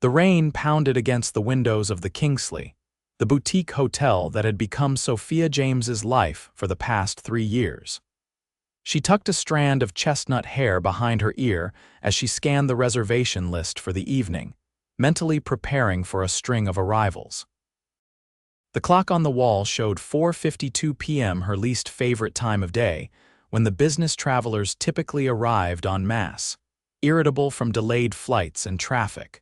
The rain pounded against the windows of the Kingsley, the boutique hotel that had become Sophia James's life for the past 3 years. She tucked a strand of chestnut hair behind her ear as she scanned the reservation list for the evening, mentally preparing for a string of arrivals. The clock on the wall showed 4:52 p.m., her least favorite time of day, when the business travelers typically arrived en masse, irritable from delayed flights and traffic.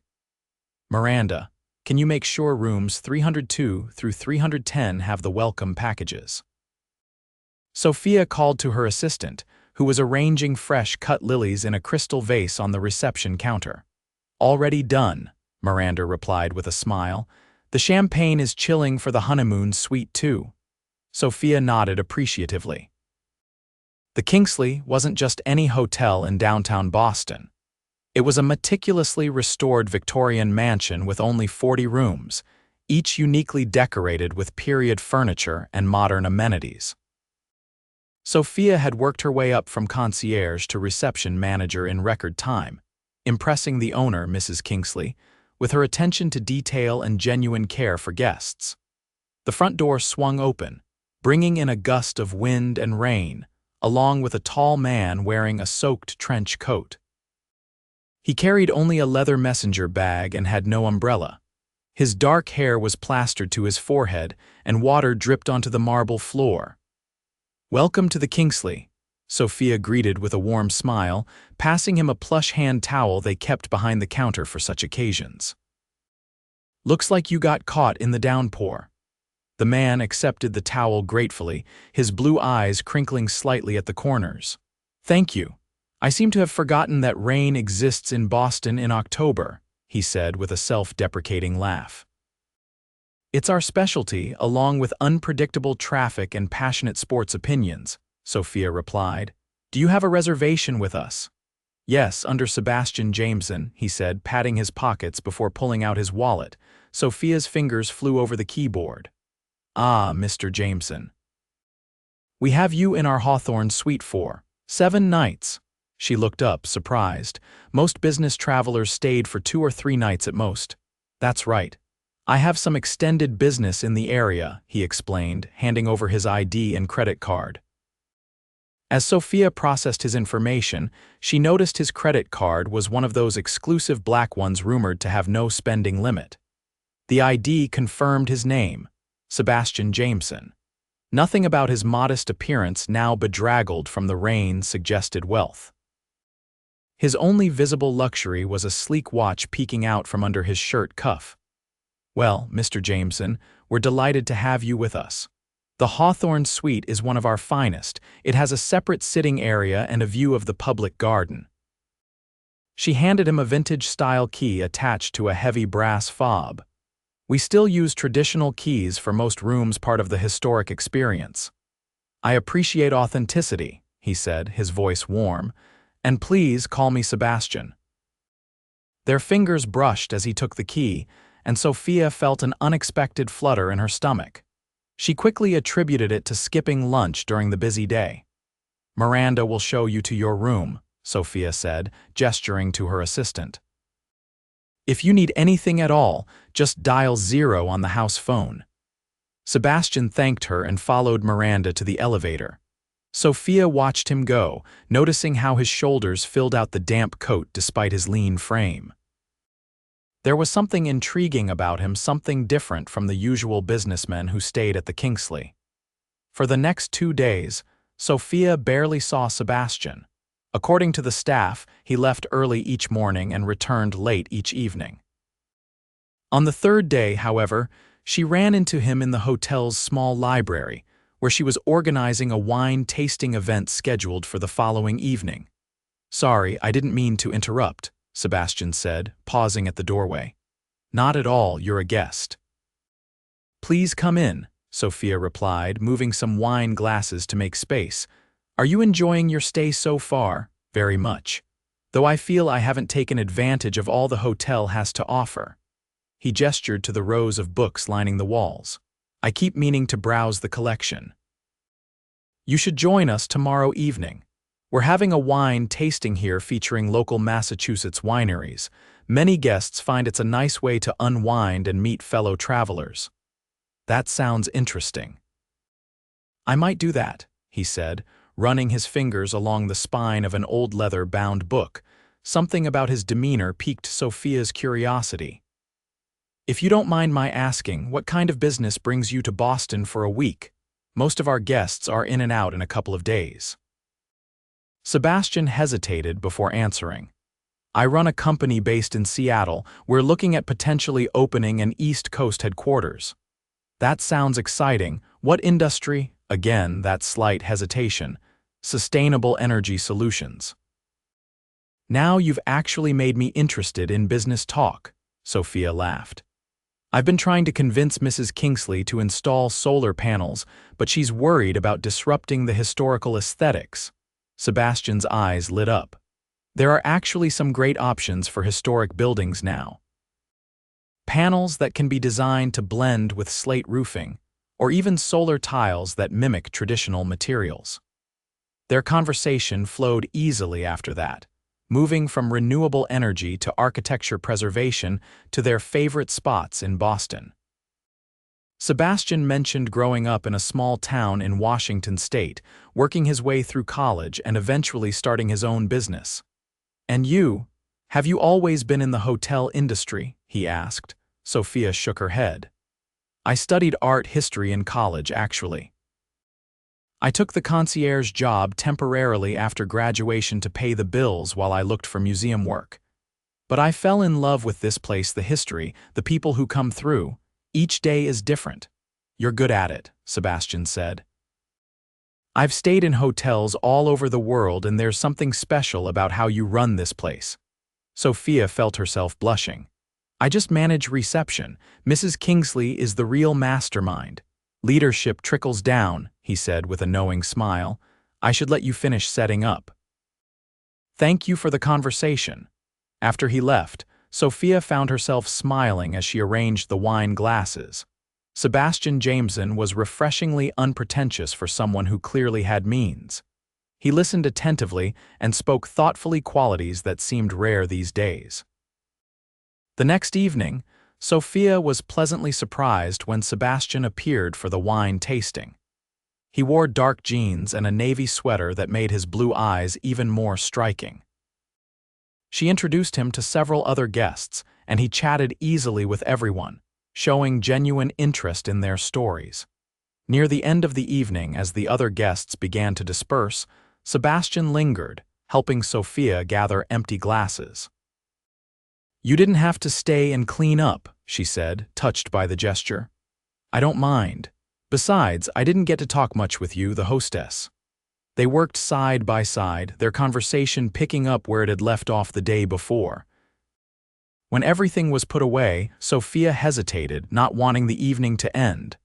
"Miranda, can you make sure rooms 302 through 310 have the welcome packages?" Sophia called to her assistant, who was arranging fresh-cut lilies in a crystal vase on the reception counter. "Already done," Miranda replied with a smile. "The champagne is chilling for the honeymoon suite too." Sophia nodded appreciatively. The Kingsley wasn't just any hotel in downtown Boston. It was a meticulously restored Victorian mansion with only 40 rooms, each uniquely decorated with period furniture and modern amenities. Sophia had worked her way up from concierge to reception manager in record time, impressing the owner, Mrs. Kingsley, with her attention to detail and genuine care for guests. The front door swung open, bringing in a gust of wind and rain, along with a tall man wearing a soaked trench coat. He carried only a leather messenger bag and had no umbrella. His dark hair was plastered to his forehead, and water dripped onto the marble floor. "Welcome to the Kingsley," Sophia greeted with a warm smile, passing him a plush hand towel they kept behind the counter for such occasions. "Looks like you got caught in the downpour." The man accepted the towel gratefully, his blue eyes crinkling slightly at the corners. "Thank you. I seem to have forgotten that rain exists in Boston in October," he said with a self-deprecating laugh. "It's our specialty, along with unpredictable traffic and passionate sports opinions," Sophia replied. "Do you have a reservation with us?" "Yes, under Sebastian Jameson," he said, patting his pockets before pulling out his wallet. Sophia's fingers flew over the keyboard. "Ah, Mr. Jameson. We have you in our Hawthorne suite for 7 nights. She looked up, surprised. Most business travelers stayed for 2 or 3 nights at most. "That's right. I have some extended business in the area," he explained, handing over his ID and credit card. As Sophia processed his information, she noticed his credit card was one of those exclusive black ones rumored to have no spending limit. The ID confirmed his name, Sebastian Jameson. Nothing about his modest appearance, now bedraggled from the rain, suggested wealth. His only visible luxury was a sleek watch peeking out from under his shirt cuff. "Well, Mr. Jameson, we're delighted to have you with us. The Hawthorne Suite is one of our finest. It has a separate sitting area and a view of the public garden." She handed him a vintage-style key attached to a heavy brass fob. "We still use traditional keys for most rooms, part of the historic experience." "I appreciate authenticity," he said, his voice warm. "And please call me Sebastian." Their fingers brushed as he took the key, and Sophia felt an unexpected flutter in her stomach. She quickly attributed it to skipping lunch during the busy day. "Miranda will show you to your room," Sophia said, gesturing to her assistant. "If you need anything at all, just dial 0 on the house phone." Sebastian thanked her and followed Miranda to the elevator. Sophia watched him go, noticing how his shoulders filled out the damp coat despite his lean frame. There was something intriguing about him, something different from the usual businessmen who stayed at the Kingsley. For the next 2 days, Sophia barely saw Sebastian. According to the staff, he left early each morning and returned late each evening. On the 3rd day, however, she ran into him in the hotel's small library, where she was organizing a wine-tasting event scheduled for the following evening. "Sorry, I didn't mean to interrupt," Sebastian said, pausing at the doorway. "Not at all, you're a guest." "Please come in," Sophia replied, moving some wine glasses to make space. "Are you enjoying your stay so far?" "Very much. Though I feel I haven't taken advantage of all the hotel has to offer." He gestured to the rows of books lining the walls. "I keep meaning to browse the collection." "You should join us tomorrow evening. We're having a wine tasting here featuring local Massachusetts wineries. Many guests find it's a nice way to unwind and meet fellow travelers. That sounds interesting. I might do that, he said, running his fingers along the spine of an old leather-bound book. Something about his demeanor piqued Sophia's curiosity. If you don't mind my asking, what kind of business brings you to Boston for a week? Most of our guests are in and out in a couple of days. Sebastian hesitated before answering. I run a company based in Seattle. We're looking at potentially opening an East Coast headquarters. That sounds exciting. What industry? Again, that slight hesitation. Sustainable energy solutions. Now you've actually made me interested in business talk, Sophia laughed. I've been trying to convince Mrs. Kingsley to install solar panels, but she's worried about disrupting the historical aesthetics. Sebastian's eyes lit up. There are actually some great options for historic buildings now. Panels that can be designed to blend with slate roofing, or even solar tiles that mimic traditional materials. Their conversation flowed easily after that, moving from renewable energy to architecture preservation to their favorite spots in Boston. Sebastian mentioned growing up in a small town in Washington state, working his way through college and eventually starting his own business. And you? Have you always been in the hotel industry? He asked. Sophia shook her head. I studied art history in college, actually. I took the concierge job temporarily after graduation to pay the bills while I looked for museum work. But I fell in love with this place, the history, the people who come through. Each day is different. You're good at it, Sebastian said. I've stayed in hotels all over the world, and there's something special about how you run this place. Sophia felt herself blushing. I just manage reception. Mrs. Kingsley is the real mastermind. Leadership trickles down, he said with a knowing smile. I should let you finish setting up. Thank you for the conversation. After he left, Sophia found herself smiling as she arranged the wine glasses. Sebastian Jameson was refreshingly unpretentious for someone who clearly had means. He listened attentively and spoke thoughtfully, qualities that seemed rare these days. The next evening, Sophia was pleasantly surprised when Sebastian appeared for the wine tasting. He wore dark jeans and a navy sweater that made his blue eyes even more striking. She introduced him to several other guests, and he chatted easily with everyone, showing genuine interest in their stories. Near the end of the evening, as the other guests began to disperse, Sebastian lingered, helping Sophia gather empty glasses. You didn't have to stay and clean up, she said, touched by the gesture. I don't mind. Besides, I didn't get to talk much with you, the hostess. They worked side by side, their conversation picking up where it had left off the day before. When everything was put away, Sophia hesitated, not wanting the evening to end.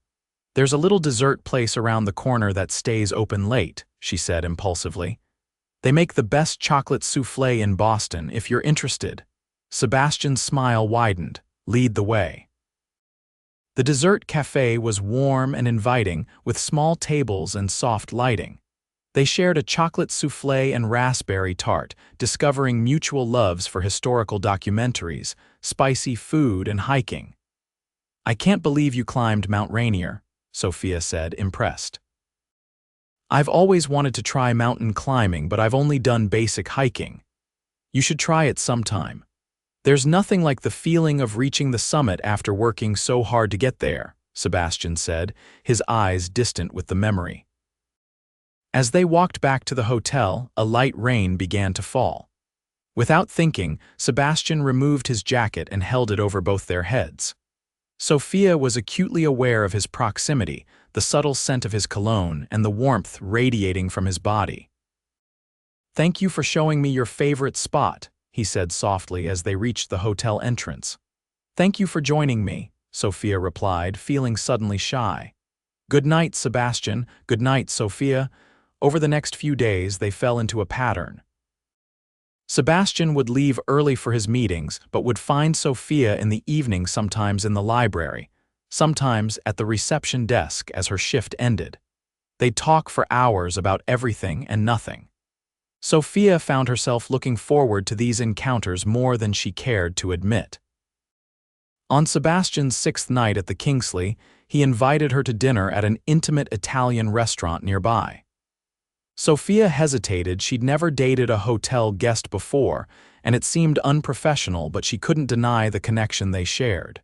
There's a little dessert place around the corner that stays open late, she said impulsively. They make the best chocolate soufflé in Boston, if you're interested. Sebastian's smile widened. Lead the way. The dessert cafe was warm and inviting, with small tables and soft lighting. They shared a chocolate soufflé and raspberry tart, discovering mutual loves for historical documentaries, spicy food, and hiking. I can't believe you climbed Mount Rainier, Sophia said, impressed. I've always wanted to try mountain climbing, but I've only done basic hiking. You should try it sometime. There's nothing like the feeling of reaching the summit after working so hard to get there, Sebastian said, his eyes distant with the memory. As they walked back to the hotel, a light rain began to fall. Without thinking, Sebastian removed his jacket and held it over both their heads. Sophia was acutely aware of his proximity, the subtle scent of his cologne, and the warmth radiating from his body. Thank you for showing me your favorite spot, he said softly as they reached the hotel entrance. Thank you for joining me, Sophia replied, feeling suddenly shy. Good night, Sebastian. Good night, Sophia. Over the next few days, they fell into a pattern. Sebastian would leave early for his meetings, but would find Sophia in the evening, sometimes in the library, sometimes at the reception desk as her shift ended. They'd talk for hours about everything and nothing. Sophia found herself looking forward to these encounters more than she cared to admit. On Sebastian's 6th night at the Kingsley, he invited her to dinner at an intimate Italian restaurant nearby. Sophia hesitated. She'd never dated a hotel guest before, and it seemed unprofessional, but she couldn't deny the connection they shared.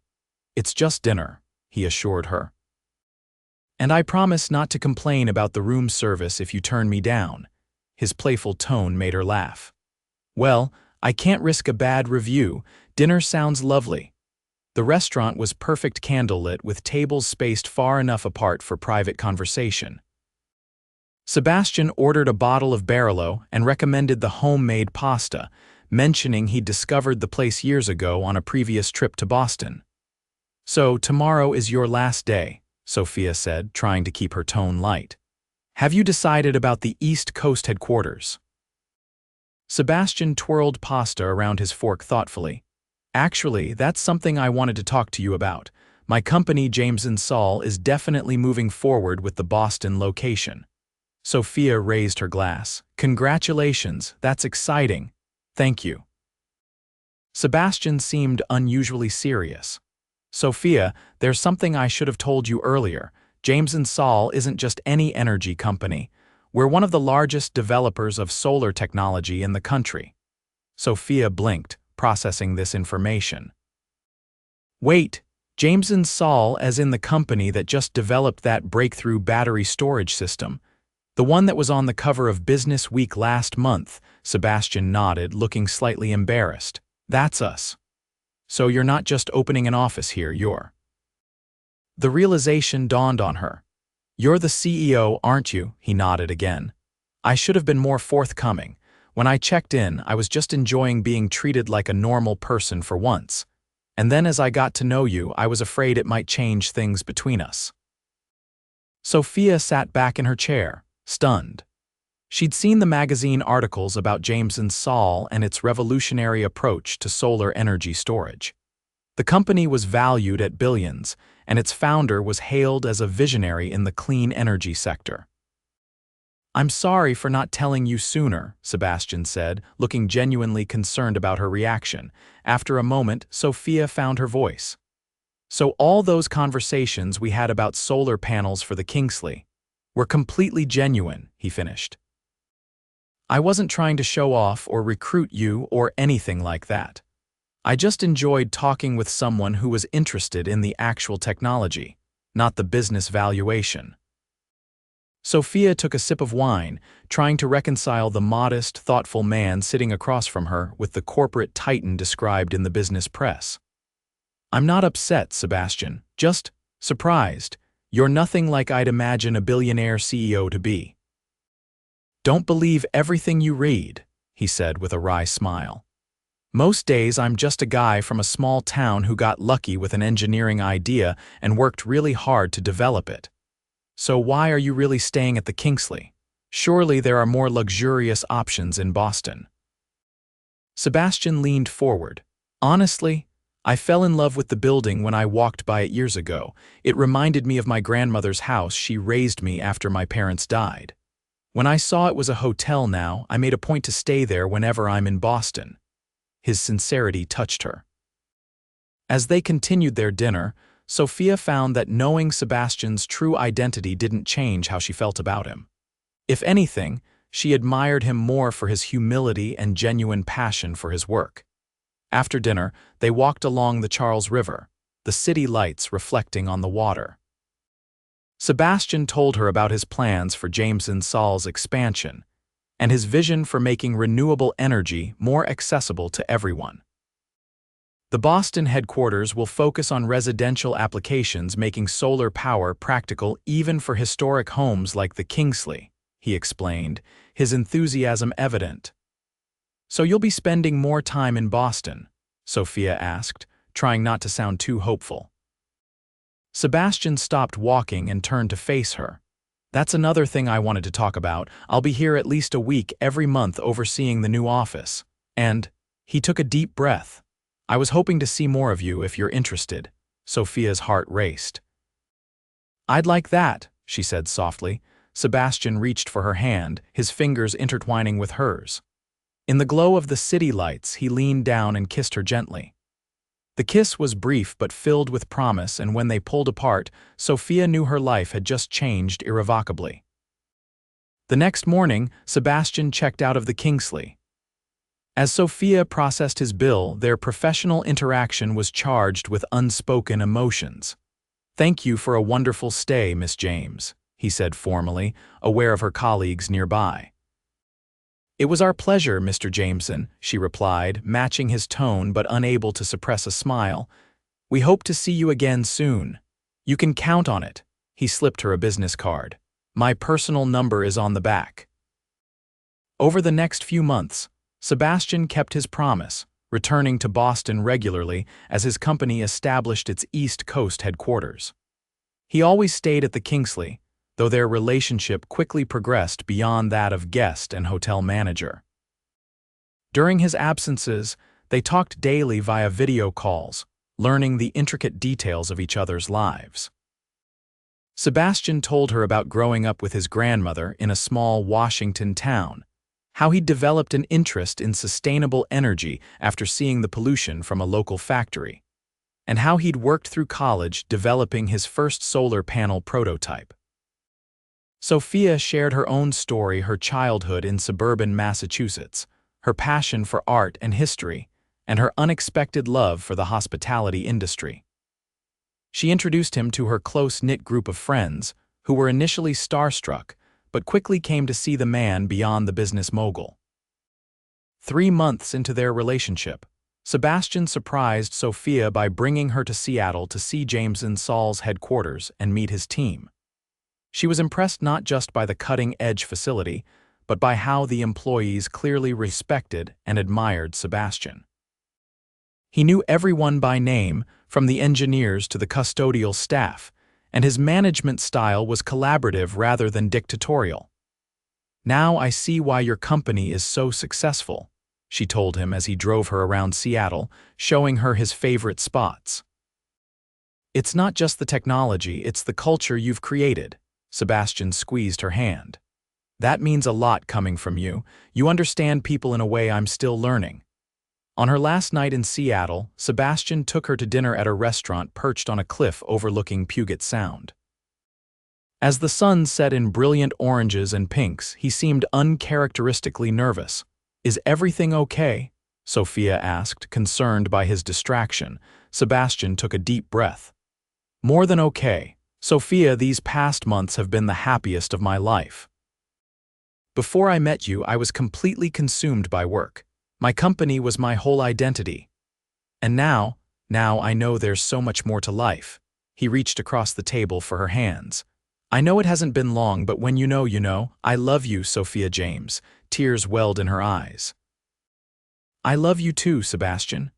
"It's just dinner," he assured her. "And I promise not to complain about the room service if you turn me down." His playful tone made her laugh. "Well, I can't risk a bad review. Dinner sounds lovely." The restaurant was perfect, candlelit, with tables spaced far enough apart for private conversation. Sebastian ordered a bottle of Barolo and recommended the homemade pasta, mentioning he'd discovered the place years ago on a previous trip to Boston. "So tomorrow is your last day," Sophia said, trying to keep her tone light. "Have you decided about the East Coast headquarters?" Sebastian twirled pasta around his fork thoughtfully. "Actually, that's something I wanted to talk to you about. My company, James & Saul, is definitely moving forward with the Boston location." Sophia raised her glass. "Congratulations, that's exciting." "Thank you." Sebastian seemed unusually serious. "Sophia, there's something I should have told you earlier. James & Saul isn't just any energy company. We're one of the largest developers of solar technology in the country." Sophia blinked, processing this information. "Wait, James & Saul as in the company that just developed that breakthrough battery storage system? The one that was on the cover of Business Week last month?" Sebastian nodded, looking slightly embarrassed. "That's us. So you're not just opening an office here, you're—" The realization dawned on her. "You're the CEO, aren't you?" He nodded again. "I should have been more forthcoming. When I checked in, I was just enjoying being treated like a normal person for once. And then as I got to know you, I was afraid it might change things between us." Sophia sat back in her chair, stunned. She'd seen the magazine articles about James & Saul and its revolutionary approach to solar energy storage. The company was valued at billions, and its founder was hailed as a visionary in the clean energy sector. "I'm sorry for not telling you sooner," Sebastian said, looking genuinely concerned about her reaction. After a moment, Sophia found her voice. "So all those conversations we had about solar panels for the Kingsley were completely genuine," he finished. "I wasn't trying to show off or recruit you or anything like that. I just enjoyed talking with someone who was interested in the actual technology, not the business valuation." Sophia took a sip of wine, trying to reconcile the modest, thoughtful man sitting across from her with the corporate titan described in the business press. "I'm not upset, Sebastian, just surprised. You're nothing like I'd imagine a billionaire CEO to be." "Don't believe everything you read," he said with a wry smile. "Most days I'm just a guy from a small town who got lucky with an engineering idea and worked really hard to develop it. So why are you really staying at the Kingsley? Surely there are more luxurious options in Boston." Sebastian leaned forward. "Honestly, I fell in love with the building when I walked by it years ago. It reminded me of my grandmother's house. She raised me after my parents died. When I saw it was a hotel now, I made a point to stay there whenever I'm in Boston." His sincerity touched her. As they continued their dinner, Sophia found that knowing Sebastian's true identity didn't change how she felt about him. If anything, she admired him more for his humility and genuine passion for his work. After dinner, they walked along the Charles River, the city lights reflecting on the water. Sebastian told her about his plans for James & Saul's expansion and his vision for making renewable energy more accessible to everyone. The Boston headquarters will focus on residential applications, making solar power practical even for historic homes like the Kingsley, he explained, his enthusiasm evident. "So you'll be spending more time in Boston?" Sophia asked, trying not to sound too hopeful. Sebastian stopped walking and turned to face her. "That's another thing I wanted to talk about. I'll be here at least a week every month overseeing the new office. And," he took a deep breath, "I was hoping to see more of you if you're interested." Sophia's heart raced. "I'd like that," she said softly. Sebastian reached for her hand, his fingers intertwining with hers. In the glow of the city lights, he leaned down and kissed her gently. The kiss was brief but filled with promise, and when they pulled apart, Sophia knew her life had just changed irrevocably. The next morning, Sebastian checked out of the Kingsley. As Sophia processed his bill, their professional interaction was charged with unspoken emotions. "Thank you for a wonderful stay, Miss James," he said formally, aware of her colleagues nearby. "It was our pleasure, Mr. Jameson," she replied, matching his tone but unable to suppress a smile. "We hope to see you again soon. You can count on it." He slipped her a business card. "My personal number is on the back." Over the next few months, Sebastian kept his promise, returning to Boston regularly as his company established its East Coast headquarters. He always stayed at the Kingsley, though their relationship quickly progressed beyond that of guest and hotel manager. During his absences, they talked daily via video calls, learning the intricate details of each other's lives. Sebastian told her about growing up with his grandmother in a small Washington town, how he'd developed an interest in sustainable energy after seeing the pollution from a local factory, and how he'd worked through college developing his first solar panel prototype. Sophia shared her own story, her childhood in suburban Massachusetts, her passion for art and history, and her unexpected love for the hospitality industry. She introduced him to her close-knit group of friends, who were initially starstruck, but quickly came to see the man beyond the business mogul. 3 months into their relationship, Sebastian surprised Sophia by bringing her to Seattle to see Jameson Saul's headquarters and meet his team. She was impressed not just by the cutting-edge facility, but by how the employees clearly respected and admired Sebastian. He knew everyone by name, from the engineers to the custodial staff, and his management style was collaborative rather than dictatorial. "Now I see why your company is so successful," she told him as he drove her around Seattle, showing her his favorite spots. "It's not just the technology, it's the culture you've created." Sebastian squeezed her hand. "That means a lot coming from you. You understand people in a way I'm still learning." On her last night in Seattle, Sebastian took her to dinner at a restaurant perched on a cliff overlooking Puget Sound. As the sun set in brilliant oranges and pinks, he seemed uncharacteristically nervous. "Is everything okay?" Sophia asked, concerned by his distraction. Sebastian took a deep breath. "More than okay. Sophia, these past months have been the happiest of my life. Before I met you, I was completely consumed by work. My company was my whole identity. And now I know there's so much more to life." He reached across the table for her hands. "I know it hasn't been long, but when you know, you know. I love you, Sophia James." Tears welled in her eyes. "I love you too, Sebastian.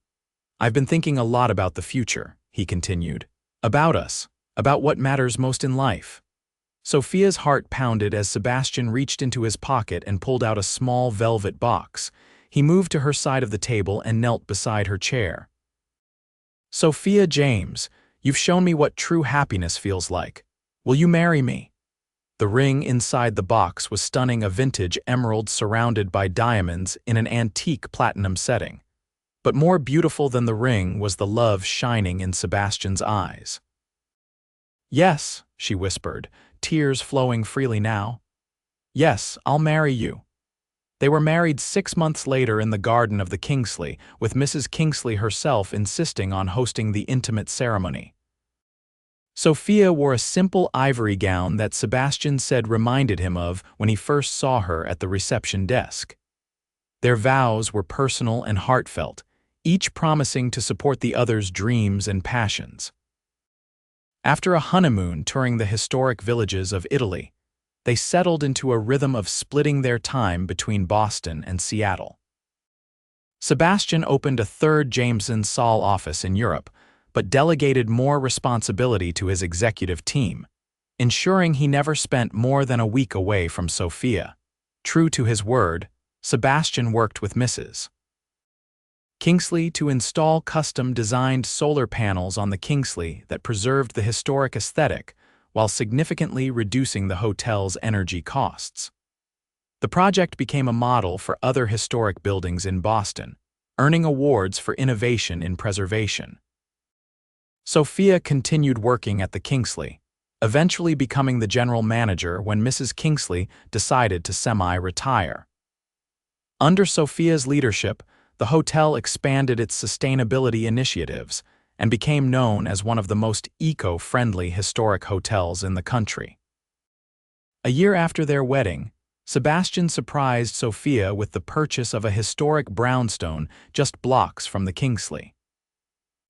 I've been thinking a lot about the future," he continued. "About us, about what matters most in life." Sophia's heart pounded as Sebastian reached into his pocket and pulled out a small velvet box. He moved to her side of the table and knelt beside her chair. "Sophia James, you've shown me what true happiness feels like. Will you marry me?" The ring inside the box was stunning, a vintage emerald surrounded by diamonds in an antique platinum setting. But more beautiful than the ring was the love shining in Sebastian's eyes. "Yes," she whispered, tears flowing freely now. "Yes, I'll marry you." They were married 6 months later in the garden of the Kingsley, with Mrs. Kingsley herself insisting on hosting the intimate ceremony. Sophia wore a simple ivory gown that Sebastian said reminded him of when he first saw her at the reception desk. Their vows were personal and heartfelt, each promising to support the other's dreams and passions. After a honeymoon touring the historic villages of Italy, they settled into a rhythm of splitting their time between Boston and Seattle. Sebastian opened a third Jameson Saul office in Europe, but delegated more responsibility to his executive team, ensuring he never spent more than a week away from Sophia. True to his word, Sebastian worked with Mrs. Kingsley to install custom-designed solar panels on the Kingsley that preserved the historic aesthetic, while significantly reducing the hotel's energy costs. The project became a model for other historic buildings in Boston, earning awards for innovation in preservation. Sophia continued working at the Kingsley, eventually becoming the general manager when Mrs. Kingsley decided to semi-retire. Under Sophia's leadership, the hotel expanded its sustainability initiatives and became known as one of the most eco-friendly historic hotels in the country. A year after their wedding, Sebastian surprised Sophia with the purchase of a historic brownstone just blocks from the Kingsley.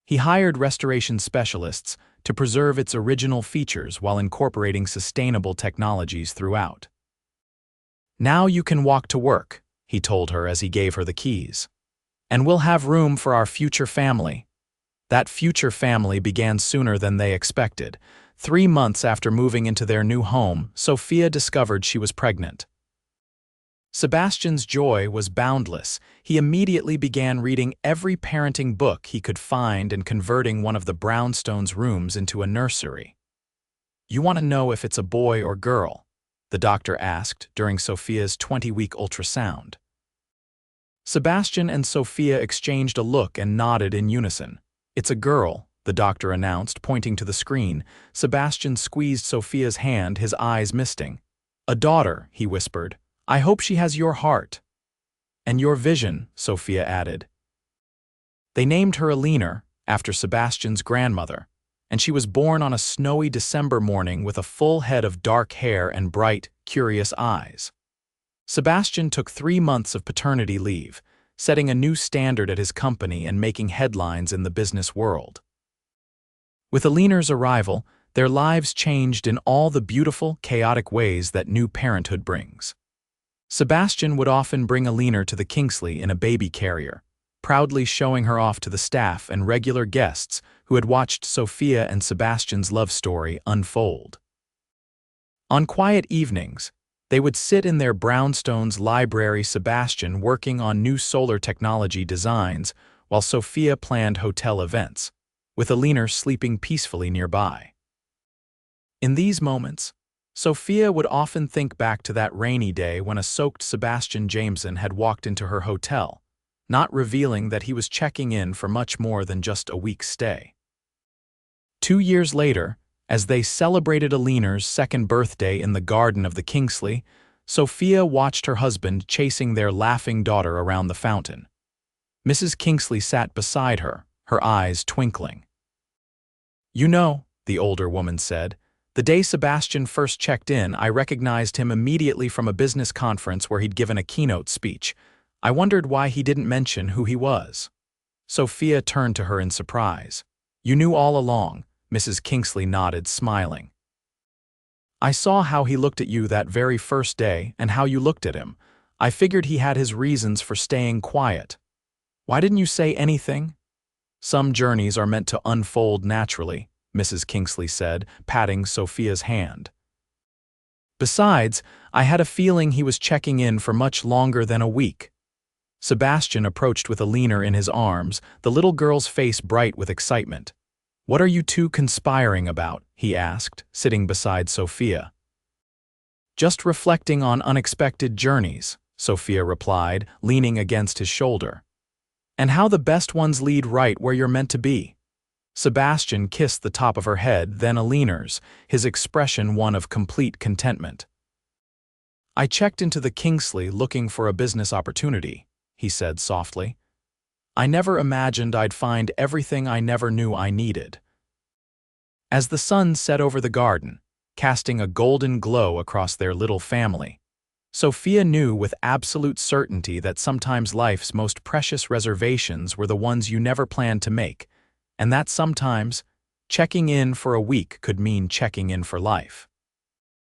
He hired restoration specialists to preserve its original features while incorporating sustainable technologies throughout. "Now you can walk to work," he told her as he gave her the keys. "And we'll have room for our future family." That future family began sooner than they expected. 3 months after moving into their new home, Sophia discovered she was pregnant. Sebastian's joy was boundless. He immediately began reading every parenting book he could find and converting one of the brownstone's rooms into a nursery. "You want to know if it's a boy or girl?" the doctor asked during Sophia's 20-week ultrasound. Sebastian and Sophia exchanged a look and nodded in unison. "It's a girl," the doctor announced, pointing to the screen. Sebastian squeezed Sophia's hand, his eyes misting. "A daughter," he whispered. "I hope she has your heart." "And your vision," Sophia added. They named her Eleanor, after Sebastian's grandmother, and she was born on a snowy December morning with a full head of dark hair and bright, curious eyes. Sebastian took 3 months of paternity leave, setting a new standard at his company and making headlines in the business world. With Eleanor's arrival, their lives changed in all the beautiful, chaotic ways that new parenthood brings. Sebastian would often bring Eleanor to the Kingsley in a baby carrier, proudly showing her off to the staff and regular guests who had watched Sophia and Sebastian's love story unfold. On quiet evenings, they would sit in their brownstone's library, Sebastian working on new solar technology designs while Sophia planned hotel events, with Eleanor sleeping peacefully nearby. In these moments, Sophia would often think back to that rainy day when a soaked Sebastian Jameson had walked into her hotel, not revealing that he was checking in for much more than just a week's stay. 2 years later, as they celebrated Eleanor's 2nd birthday in the garden of the Kingsley, Sophia watched her husband chasing their laughing daughter around the fountain. Mrs. Kingsley sat beside her, her eyes twinkling. "You know," the older woman said, "the day Sebastian first checked in, I recognized him immediately from a business conference where he'd given a keynote speech. I wondered why he didn't mention who he was." Sophia turned to her in surprise. "You knew all along," Mrs. Kingsley nodded, smiling. "I saw how he looked at you that very first day and how you looked at him. I figured he had his reasons for staying quiet. Why didn't you say anything?" "Some journeys are meant to unfold naturally," Mrs. Kingsley said, patting Sophia's hand. "Besides, I had a feeling he was checking in for much longer than a week." Sebastian approached with Eleanor in his arms, the little girl's face bright with excitement. "What are you two conspiring about?" he asked, sitting beside Sophia. "Just reflecting on unexpected journeys," Sophia replied, leaning against his shoulder. "And how the best ones lead right where you're meant to be." Sebastian kissed the top of her head, then Eleanor's, his expression one of complete contentment. "I checked into the Kingsley looking for a business opportunity," he said softly. "I never imagined I'd find everything I never knew I needed." As the sun set over the garden, casting a golden glow across their little family, Sophia knew with absolute certainty that sometimes life's most precious reservations were the ones you never planned to make, and that sometimes checking in for a week could mean checking in for life.